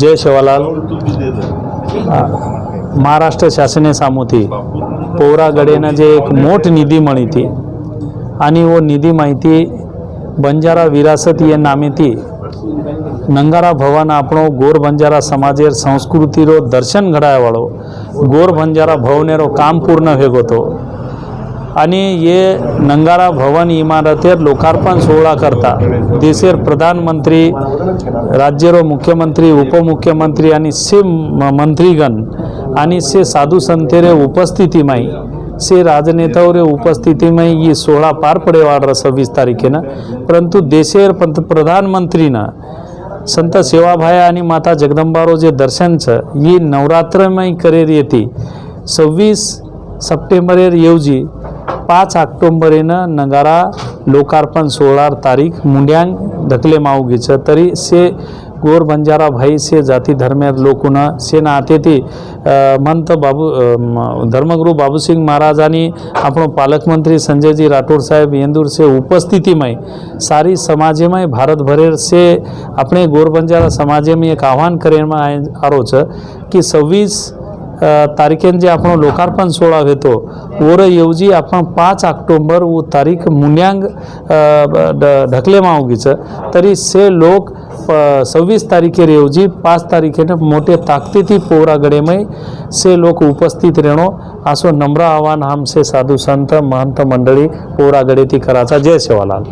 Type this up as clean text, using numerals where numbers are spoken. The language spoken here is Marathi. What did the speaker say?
जय सेवालाल। महाराष्ट्र शासने सामुथी पोरागडेनं जे एक मोठ निधी मळी थी आणि वो निधी माहिती बंजारा विरासत ये नामे थी नंगारा भवन આપણો ગોર બંજારા સમાજેર સંસ્કૃતિરો દર્શન ઘડાયવાળો ગોર બંજારા ભવનેરો કામ પૂર્ણ વેગો હતો आणि ये नंगारा भवन इमारतेर लोकार्पण सोहळा करता देशेर प्रधानमंत्री राज्यरो मुख्यमंत्री उपमुख्यमंत्री आणि से मंत्रीगण आणि से साधु संतेरे उपस्थितीमाई से राजनेताओरे उपस्थितीमाई ये सोहळा पार पडेवाड़ 26 तारीखेनं। परंतु देशेर प्रधानमंत्रीना संत सेवाभाई आणि माता जगदंबारो जे दर्शन छ ये नवरात्रमय करेर येती 26 सप्टेंबरेर येवजी 5 ऑक्टोबरेनं नगारा लोकार्पण सोहळा तारीख मुंड्यांग ढकले मावगीच तरी से गोर बंजारा भाई से जाती धर्मेर लोकून से ना आते ती मंत बाबू धर्मगुरु बाबूसिंग महाराज आणि આપણો पालकमंत्री संजयजी राठोड साहेब येंदूर से उपस्थितिमय सारी समाजेमय भारत भरेर से આપણે गोर बंजारा समाजेमय एक आह्वान करेमा आरो छ की 26 तारीखेन जे आपण लोकार्पण सोहळा घेतो वर येवजी आपण 5 ऑक्टोबर वो तारीख मुन्यांग ढकले मावगीच तरी से लोक 26 तारीखेर येवजी 5 तारीखेने मोठे ताकदीती पोरागडेमय से लोक उपस्थित रहणो असो नम्र आव्हान हमसे साधु संत महंत मंडळी पोरागडेती कराचा। जय सेवालाल।